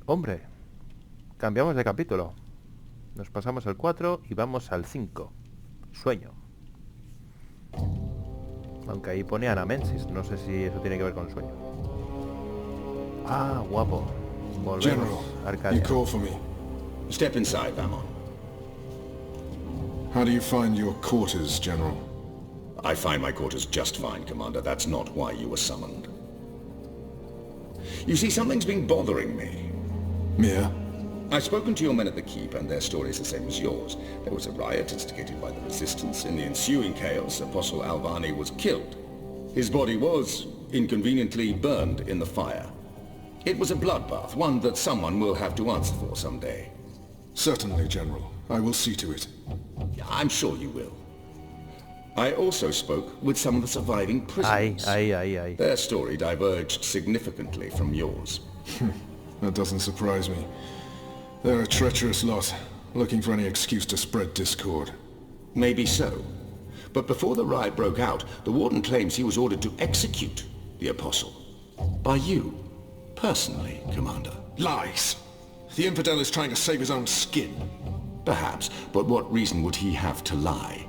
Hombre, cambiamos de capítulo. Nos pasamos al 4 y vamos al 5. Sueño. Aunque ahí pone Anamensis. No sé si eso tiene que ver con sueño. Ah, guapo. Volvemos General, a you Arcadia. call for me. Step inside, Vamon. How do you find your quarters, General? I find my quarters just fine, Commander. That's not why you were summoned. You see, something's been bothering me. Mir? I've spoken to your men at the Keep, and their story's the same as yours. There was a riot instigated by the Resistance. In the ensuing chaos, Apostle Alvani was killed. His body was, inconveniently, burned in the fire. It was a bloodbath, one that someone will have to answer for someday. Certainly, General. I will see to it. I'm sure you will. I also spoke with some of the surviving Ahí, prisoners. ahí. Their story diverged significantly from yours. That doesn't surprise me. They're a treacherous lot, looking for any excuse to spread discord. Maybe so. But before the riot broke out, the Warden claims he was ordered to execute the Apostle. By you. Personally, Commander. Lies! The infidel is trying to save his own skin. Perhaps, but what reason would he have to lie?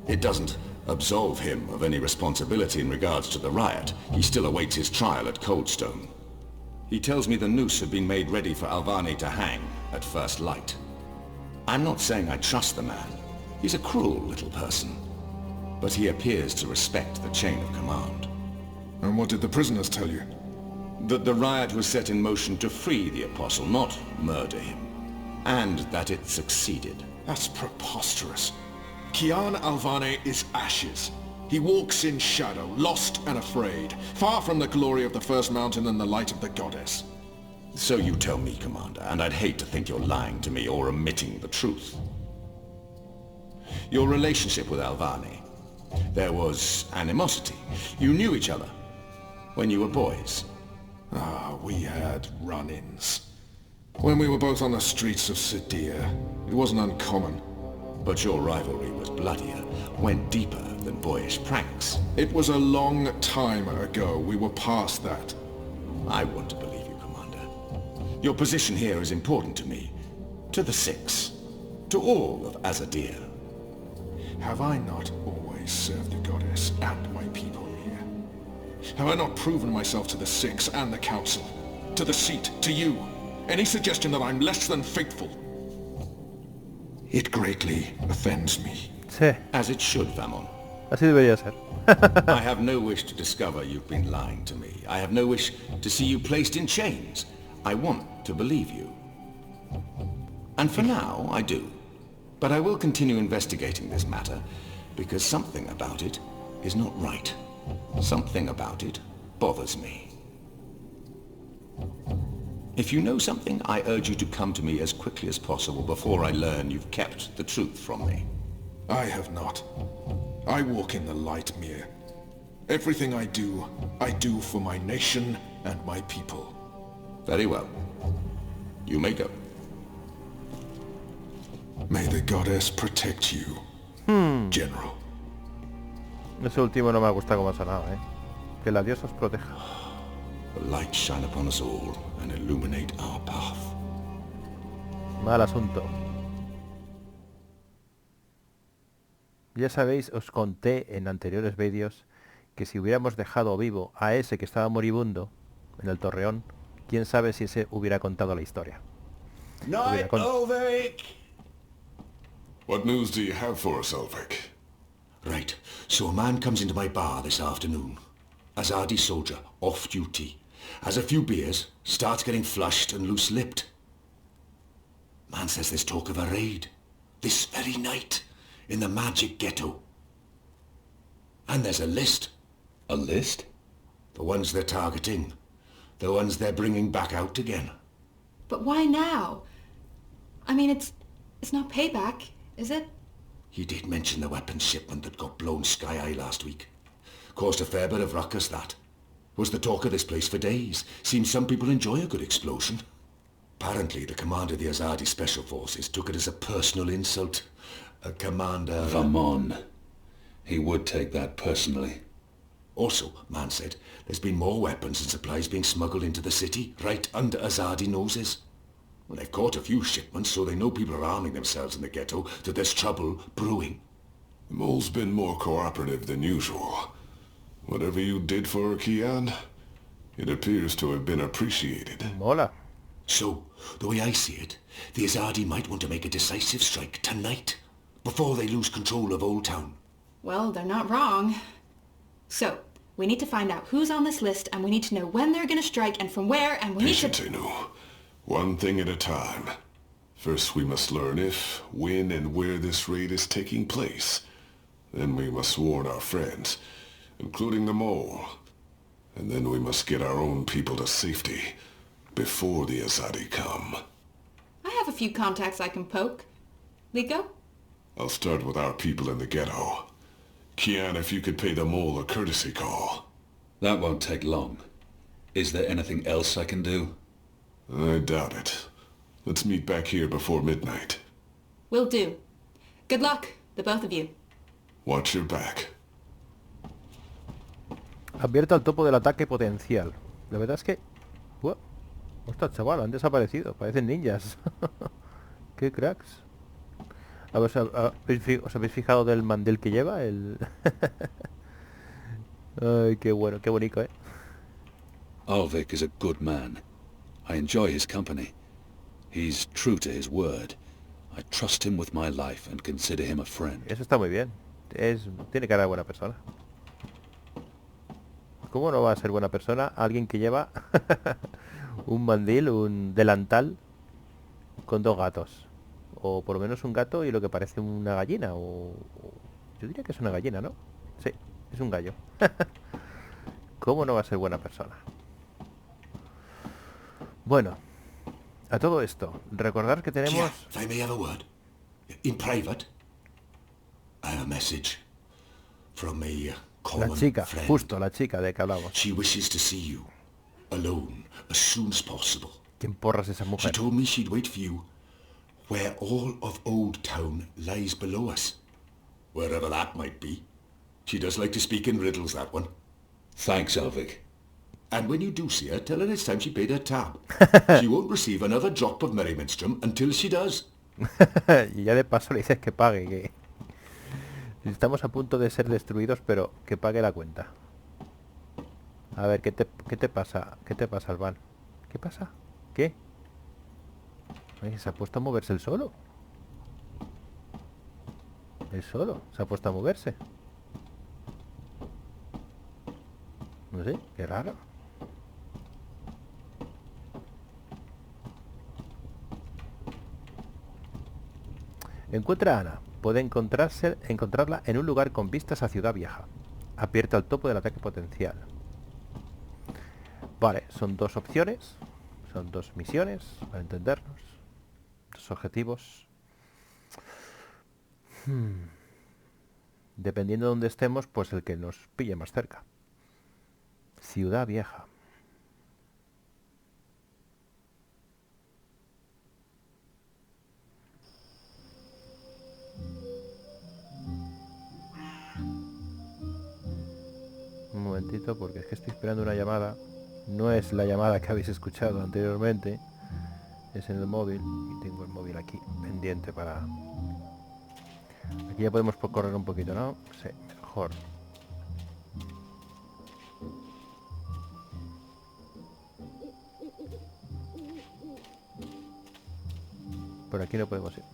It doesn't absolve him of any responsibility in regards to the riot. He still awaits his trial at Coldstone. He tells me the noose had been made ready for Alvani to hang at first light. I'm not saying I trust the man. He's a cruel little person. But he appears to respect the chain of command. And what did the prisoners tell you? That the riot was set in motion to free the Apostle, not murder him. And that it succeeded. That's preposterous. Kian Alvane is ashes. He walks in shadow, lost and afraid, far from the glory of the First Mountain and the light of the Goddess. So you tell me, Commander, and I'd hate to think you're lying to me or omitting the truth. Your relationship with Alvani. There was animosity. You knew each other when you were boys. Ah, we had run-ins. When we were both on the streets of Sidir, it wasn't uncommon. But your rivalry was bloodier, went deeper than boyish pranks. It was a long time ago. We were past that. I want to believe you, Commander. Your position here is important to me. To the Six. To all of Azadir. Have I not always served the Goddess and my people here? Have I not proven myself to the Six and the Council? To the Seat? To you? Any suggestion that I'm less than faithful? It greatly offends me. Sí, As it should, Vamon. así debería ser. I have no wish to discover you've been lying to me. I have no wish to see you placed in chains. I want to believe you. And for now, I do. But I will continue investigating this matter, because something about it is not right. Something about it bothers me. If you know something, I urge you to come to me as quickly as possible before I learn you've kept the truth from me. I have not. I walk in the light, Mir. Everything I do for my nation and my people. Very well. You may go. May the Goddess protect you, General. Ese último no me ha gustado como ha sonado, ¿eh? Que la diosa os proteja. The light shine upon us all and illuminate our path. Mal asunto. Ya sabéis, os conté en anteriores vídeos que si hubiéramos dejado vivo a ese que estaba moribundo en el torreón, quién sabe si ese hubiera contado la historia. Night, Ulrich! What news do you have for us, Ulrich? Right, so a man comes into my bar this afternoon. Azadi soldier, off duty. Has a few beers, starts getting flushed and loose-lipped. Man says there's talk of a raid. This very night. In the magic ghetto. And there's a list. A list? The ones they're targeting. The ones they're bringing back out again. But why now? I mean, it's not payback, is it? He did mention the weapons shipment that got blown sky-high last week. Caused a fair bit of ruckus, that. Was the talk of this place for days. Seems some people enjoy a good explosion. Apparently, the commander of the Azadi Special Forces took it as a personal insult. A commander... Vamon. He would take that personally. Also, man said, there's been more weapons and supplies being smuggled into the city, right under Azadi noses. Well, they've caught a few shipments, so they know people are arming themselves in the ghetto, that there's trouble brewing. The mole's been more cooperative than usual. Whatever you did for her, Kian, it appears to have been appreciated. Mola. So, the way I see it, the Azadi might want to make a decisive strike tonight, before they lose control of Old Town. Well, they're not wrong. So, we need to find out who's on this list, and we need to know when they're gonna strike and from where, and we need to... Patience, Inu. One thing at a time. First we must learn if, when, and where this raid is taking place. Then we must warn our friends, including the mole. And then we must get our own people to safety, before the Azadi come. I have a few contacts I can poke. Liko? I'll start with our people in the ghetto. Kian, if you could pay the mole a courtesy call. That won't take long. Is there anything else I can do? I doubt it. Let's meet back here before midnight. Will do. Good luck, the both of you. Watch your back. Advierte al topo del ataque potencial. La verdad es que... ¡Uah! Ostras, chaval, han desaparecido. Parecen ninjas. ¡Qué cracks! A ver, ¿os habéis fijado del mandil que lleva? El... Ay, qué bueno, qué bonito, ¿eh? Alvik is a good man. I enjoy his company. He's true to his word. I trust him with my life and consider him a friend. Eso está muy bien. Tiene cara de buena persona. ¿Cómo no va a ser buena persona alguien que lleva un mandil, un delantal con dos gatos? O por lo menos un gato y lo que parece una gallina. Yo diría que es una gallina, ¿no? Sí, es un gallo. ¿Cómo no va a ser buena persona? Bueno, a todo esto, recordar que tenemos... If I may have a word. In private. I have a message from a La common chica, friend. justo la chica de que hablamos. She wishes to see you, alone, as soon as possible. ¿Quién porras es esa She mujer? told me she'd wait for you where all of Old Town lies below us. Wherever that might be. She does like to speak in riddles, that one. Thanks, Alvik. And when you do see her, tell her it's time she paid her tab. She won't receive another drop of Merryminstrom until she does. Y ya de paso le dices que pague, que... Estamos a punto de ser destruidos, pero que pague la cuenta. A ver, ¿qué te pasa? ¿Qué te pasa, Alban? ¿Qué pasa? ¿Qué? Ay, se ha puesto a moverse el solo. El solo se ha puesto a moverse. No sé, qué raro. Encuentra a Ana. Puede encontrarla en un lugar con vistas a Ciudad Vieja. Aprieta al topo del ataque potencial. Vale, son dos opciones. Son dos misiones, para entendernos. Dos objetivos. Dependiendo de dónde estemos, pues el que nos pille más cerca. Ciudad Vieja. Un momentito, porque es que estoy esperando una llamada. No es la llamada que habéis escuchado anteriormente. Es en el móvil. Y tengo el móvil aquí, pendiente para... Aquí ya podemos correr un poquito, ¿no? Sí, mejor. Por aquí no podemos ir.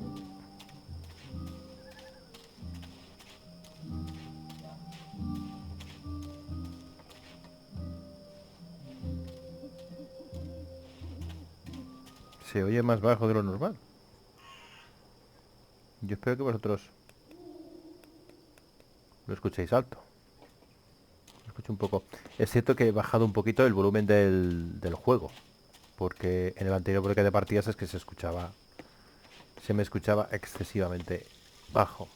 Se oye más bajo de lo normal. Yo espero que vosotros lo escuchéis alto. Lo escucho un poco. Es cierto que he bajado un poquito el volumen del juego. Porque en el anterior bloque de partidas es que se me escuchaba excesivamente bajo.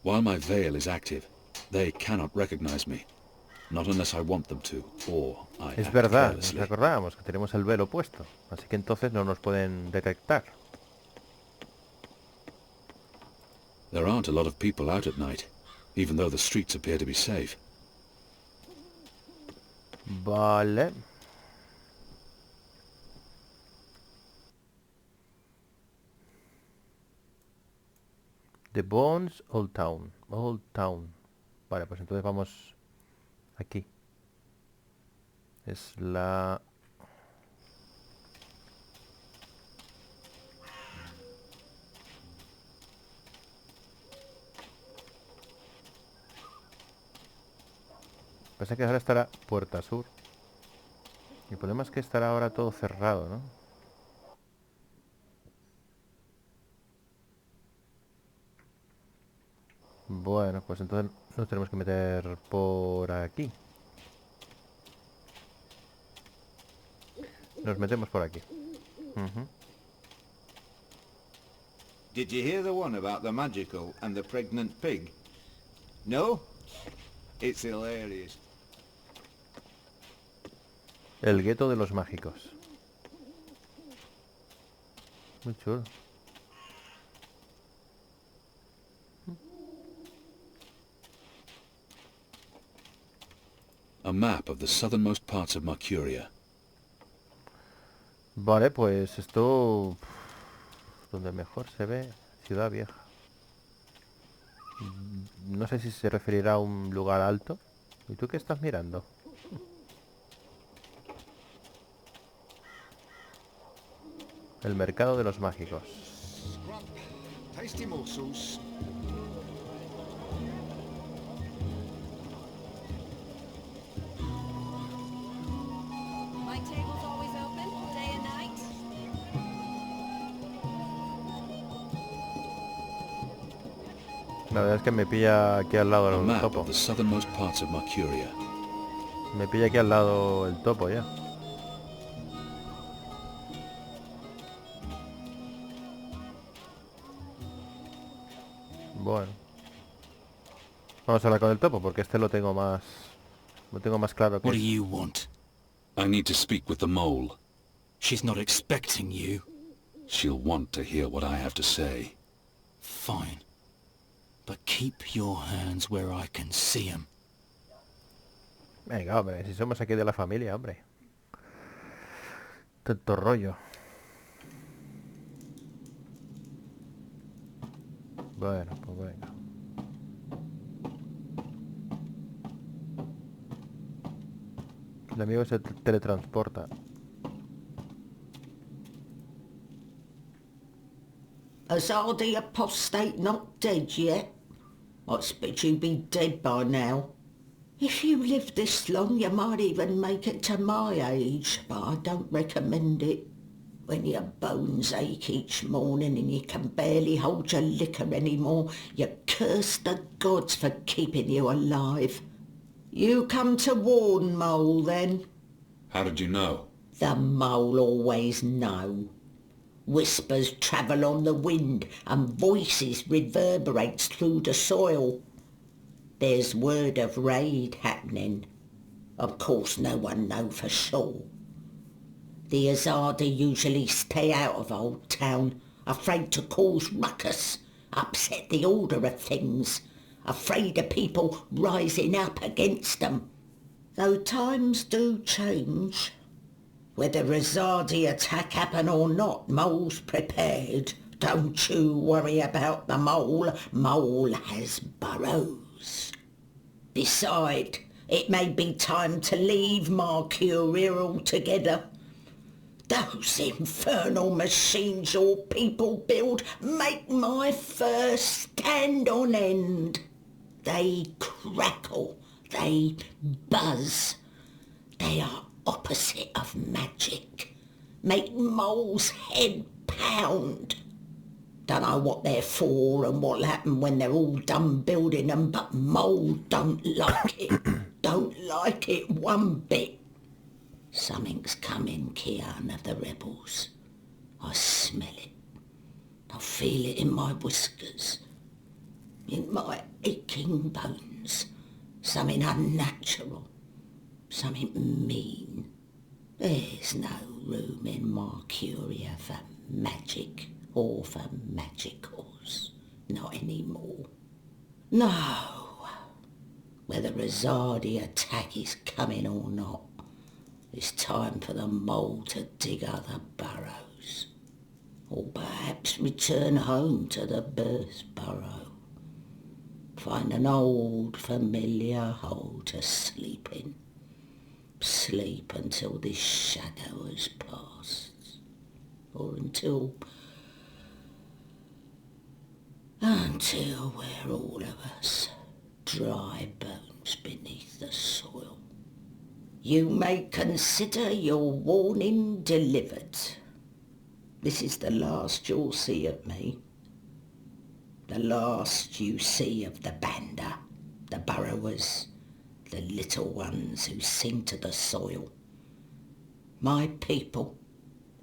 While my veil is active, they cannot recognize me. Not unless I want them to, or I Es act verdad, nos carelessly. recordábamos que tenemos el velo puesto. Así que entonces no nos pueden detectar. There aren't a lot of people out at night, even though the streets appear to be safe. Vale. The Bones, Old Town. Old Town. Vale, pues entonces vamos aquí. Es la... Pensé que ahora estará Puerta Sur. El problema es que estará ahora todo cerrado, ¿no? Bueno, pues entonces nos tenemos que meter por aquí. Nos metemos por aquí. Ujú. Did you hear the one about the magical and the pregnant pig? No? It's hilarious. El gueto de los mágicos. Muy chulo. A map of the southernmost parts of Mercuria. Vale, pues esto... Donde mejor se ve, Ciudad Vieja. No sé si se referirá a un lugar alto. ¿Y tú qué estás mirando? El mercado de los mágicos. Tasty morsels. My table's always open, day and night. La verdad es que me pilla aquí al lado A el map topo. of the southernmost parts of Mercuria. Me pilla aquí al lado el topo ya. Bueno. Vamos a hablar con el topo porque este lo tengo más... Lo tengo más claro que... What do you want? I need to speak with the mole. She's not expecting you. She'll want to hear what I have to say. Fine. But keep your hands where I can see 'em. Venga, hombre, si somos aquí de la familia, hombre. Tanto rollo. Bueno, pues venga. El amigo se teletransporta. Azadi apostate not dead yet? I expect you'd be dead by now. If you live this long, you might even make it to my age, but I don't recommend it. When your bones ache each morning and you can barely hold your liquor anymore, you curse the gods for keeping you alive. You come to warn Mole, then? How did you know? The Mole always know. Whispers travel on the wind and voices reverberates through the soil. There's word of raid happening. Of course no one know for sure. The Azadi usually stay out of Old Town, afraid to cause ruckus, upset the order of things, afraid of people rising up against them. Though times do change. Whether Azadi attack happen or not, Mole's prepared. Don't you worry about the Mole. Mole has burrows. Beside, it may be time to leave Mercuria altogether. Those infernal machines your people build make my fur stand on end. They crackle, they buzz. They are opposite of magic. Make Mole's head pound. Don't know what they're for and what'll happen when they're all done building them, but Mole don't like it. Don't like it one bit. Something's coming, Kian of the rebels. I smell it. I feel it in my whiskers. In my aching bones. Something unnatural. Something mean. There's no room in Mercuria for magic or for magicals. Not anymore. No. Whether a Zardi attack is coming or not, it's time for the mole to dig other burrows. Or perhaps return home to the birth burrow. Find an old familiar hole to sleep in. Sleep until this shadow has passed. Or until we're all of us dry bones beneath the soil. You may consider your warning delivered. This is the last you'll see of me. The last you see of the Banda, the burrowers, the little ones who sing to the soil. My people,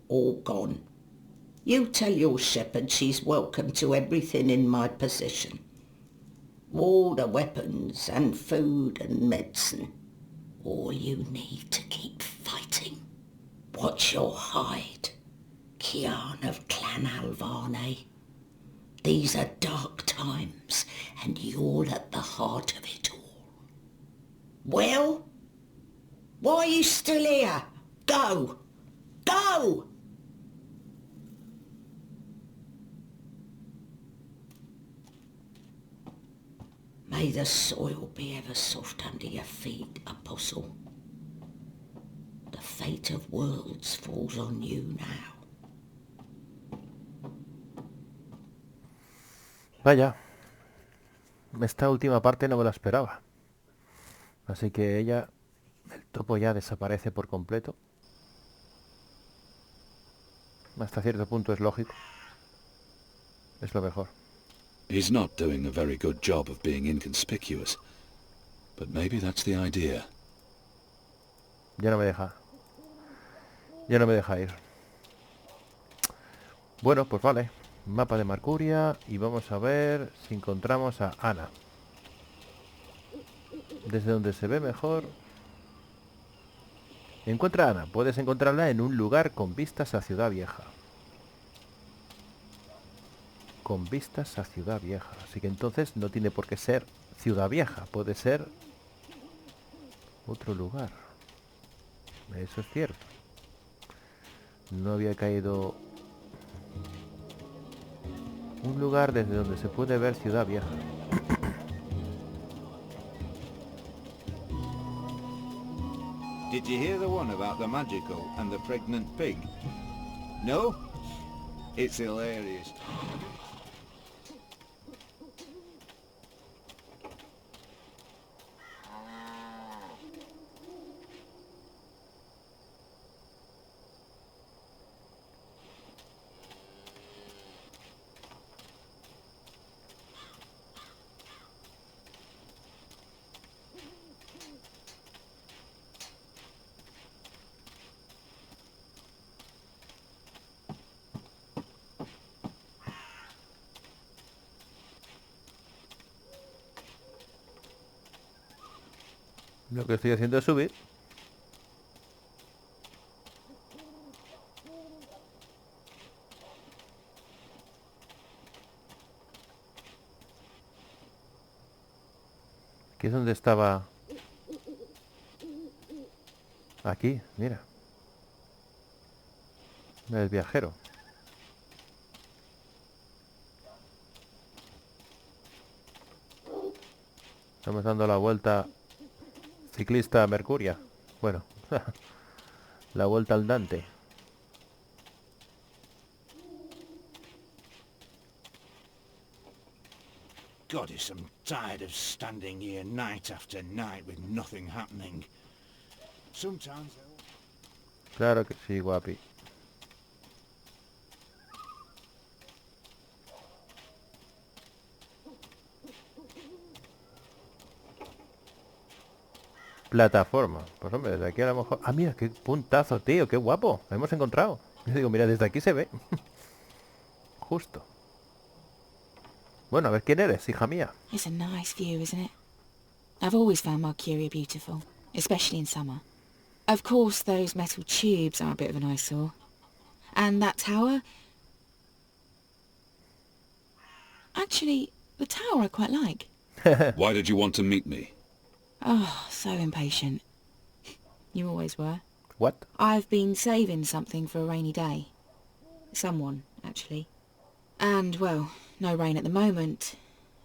all gone. You tell your shepherd she's welcome to everything in my possession. All the weapons and food and medicine. All you need to keep fighting. Watch your hide, Kian of Clan Alvarne. These are dark times, and you're at the heart of it all. Well? Why are you still here? Go! Go! May the soil be ever soft under your feet, Apostle. The fate of worlds falls on you now. Vaya, esta última parte no me la esperaba. Así que el topo ya desaparece por completo. Hasta cierto punto es lógico. Es lo mejor. He's not doing a very good job of being inconspicuous, but maybe that's the idea. Ya no me deja ir. Bueno, pues vale. Mapa de Marcuria y vamos a ver si encontramos a Ana. Desde donde se ve mejor. Encuentra a Ana. Puedes encontrarla en un lugar con vistas a Ciudad Vieja. Con vistas a Ciudad Vieja. Así que entonces no tiene por qué ser Ciudad Vieja. Puede ser otro lugar. Eso es cierto. No había caído... Un lugar desde donde se puede ver Ciudad Vieja. Did you hear the one about the magical and the pregnant pig? No? It's hilarious. Lo que estoy haciendo es subir. Aquí es donde estaba. Aquí, mira. El viajero. Estamos dando la vuelta. Ciclista Mercuria. Bueno, la vuelta al Dante. Goddess, I'm tired of standing here night after night with nothing happening. Sometimes Claro que sí, guapi. Plataforma. Pues hombre, desde aquí a lo mejor... Ah, mira, qué puntazo, tío, qué guapo. Lo hemos encontrado. Yo digo, mira, desde aquí se ve. Justo. Bueno, a ver quién eres, hija mía. It's a nice view, isn't it? I've always found Marcuria beautiful, especially in summer. Of course, those metal tubes are a bit of an eyesore. And that tower? Actually, the tower I quite like. Why did you want to meet me? Oh, so impatient. You always were. What? I've been saving something for a rainy day. Someone, actually. And, well, no rain at the moment.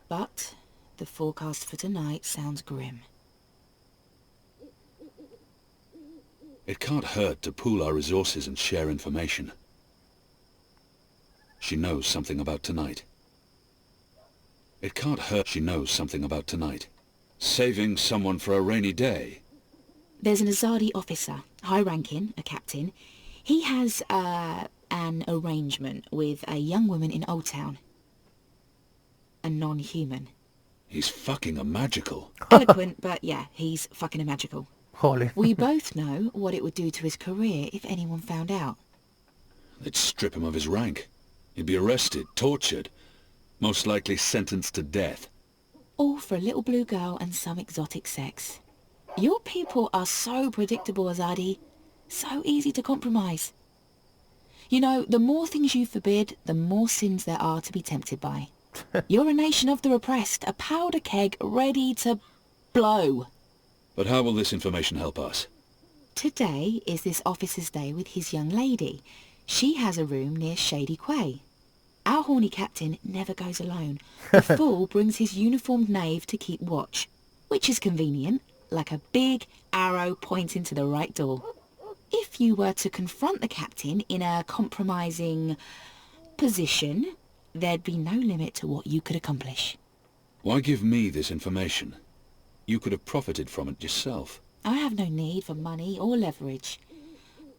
But the forecast for tonight sounds grim. It can't hurt to pool our resources and share information. She knows something about tonight. It can't hurt she knows something about tonight. Saving someone for a rainy day. There's an Azadi officer, high-ranking, a captain. He has, an arrangement with a young woman in Old Town. A non-human. He's fucking a magical. Eloquent, but yeah, he's fucking a magical. Holy. We both know what it would do to his career if anyone found out. They'd strip him of his rank. He'd be arrested, tortured, most likely sentenced to death. All for a little blue girl and some exotic sex. Your people are so predictable, Azadi. So easy to compromise. You know, the more things you forbid, the more sins there are to be tempted by. You're a nation of the repressed, a powder keg ready to blow. But how will this information help us? Today is this officer's day with his young lady. She has a room near Shady Quay. Our horny captain never goes alone. The fool brings his uniformed knave to keep watch, which is convenient, like a big arrow pointing to the right door. If you were to confront the captain in a compromising position, there'd be no limit to what you could accomplish. Why give me this information? You could have profited from it yourself. I have no need for money or leverage.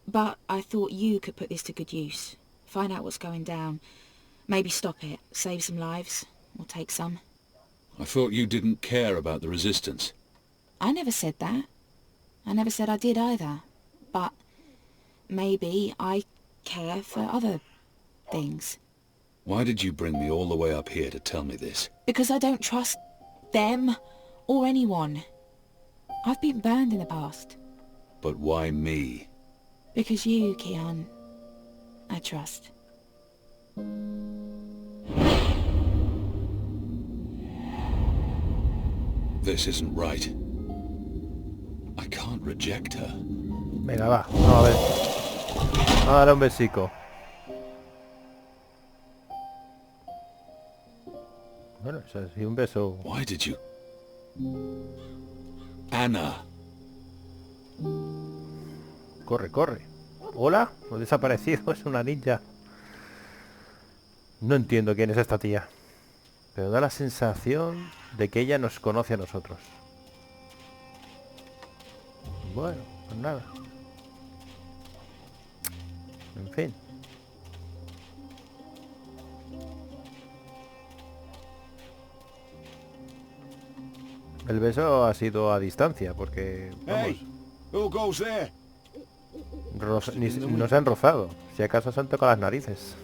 But I thought you could put this to good use. Find out what's going down. Maybe stop it, save some lives, or take some. I thought you didn't care about the resistance. I never said that. I never said I did either. But maybe I care for other things. Why did you bring me all the way up here to tell me this? Because I don't trust them or anyone. I've been burned in the past. But why me? Because you, Kian, I trust. This isn't right. I can't reject her. Venga, va. Vamos a ver. Vamos a darle un besico. Bueno, eso sí, un beso. Why did you... Anna. Corre, corre. Hola, ha desaparecido, es una ninja. No entiendo quién es esta tía, pero da la sensación de que ella nos conoce a nosotros. Bueno, pues nada. En fin. El beso ha sido a distancia, porque vamos, Hey, who goes there? nos han rozado. Si acaso se han tocado las narices.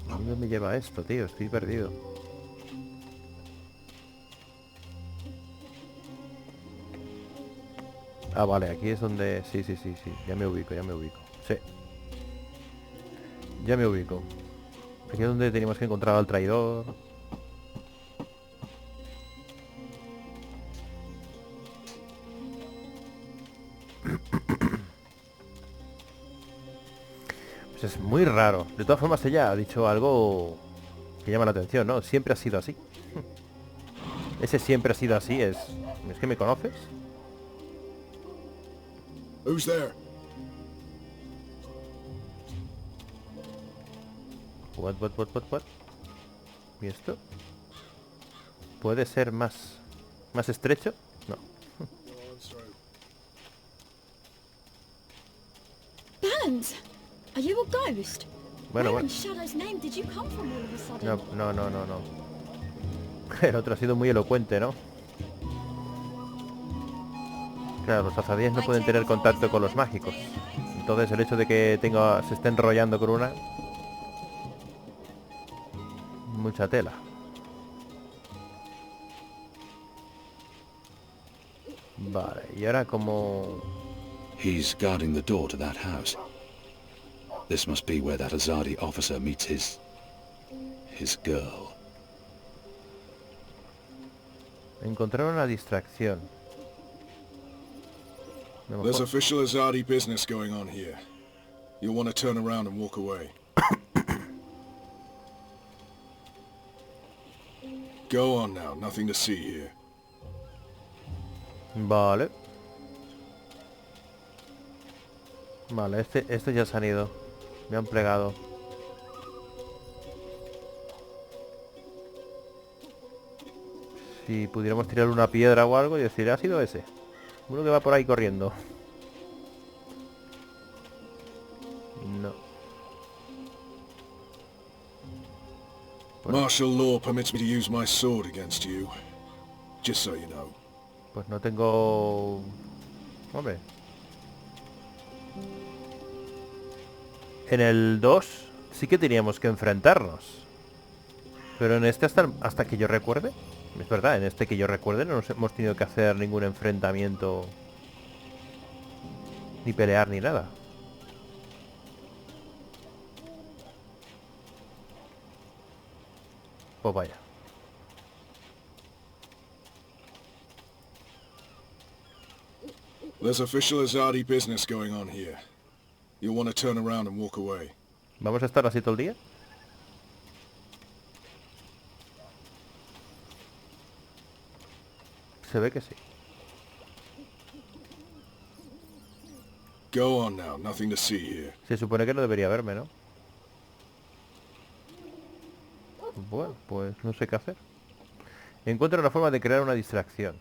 ¿A dónde me lleva esto, tío? Estoy perdido. Ah, vale, aquí es donde... Sí. Ya me ubico. Sí. Ya me ubico. Aquí es donde teníamos que encontrar al traidor. Pues es muy raro. De todas formas, ella ha dicho algo que llama la atención, ¿no? Siempre ha sido así. Ese siempre ha sido así es... ¿Es que me conoces? Who's there? What? ¿Y esto? ¿Puede ser más estrecho? No. Balance! Are you a ghost? Bueno, Where bueno. in Shadow's name did you come from all of a sudden? No. El otro ha sido muy elocuente, ¿no? Claro, los azadíes no pueden tener contacto con los mágicos. Entonces el hecho de que se esté enrollando con una... Mucha tela. Vale, y ahora como... He's guarding the door to that house. This must be where that Azadi officer meets his girl. Encontrar una distracción. A lo There's mejor- official Azadi business going on here. You'll want to turn around and walk away. Go on now, nothing to see here. Vale. Vale, estos ya se han ido. Me han plegado. Si pudiéramos tirar una piedra o algo y decir, ha sido ese. Uno que va por ahí corriendo. No. Martial law permits me to use my sword against you. Just so you know. Pues no tengo... Hombre. En el 2 sí que teníamos que enfrentarnos. Pero en este hasta que yo recuerde. Es verdad, en este que yo recuerde no nos hemos tenido que hacer ningún enfrentamiento. Ni pelear ni nada. Pues vaya. There's official Azadi business going on here. You'll want to turn around and walk away. ¿Vamos a estar así todo el día? Se ve que sí. Go on now, nothing to see here. Se supone que no debería verme, ¿no? Bueno, pues no sé qué hacer. Encuentro una forma de crear una distracción.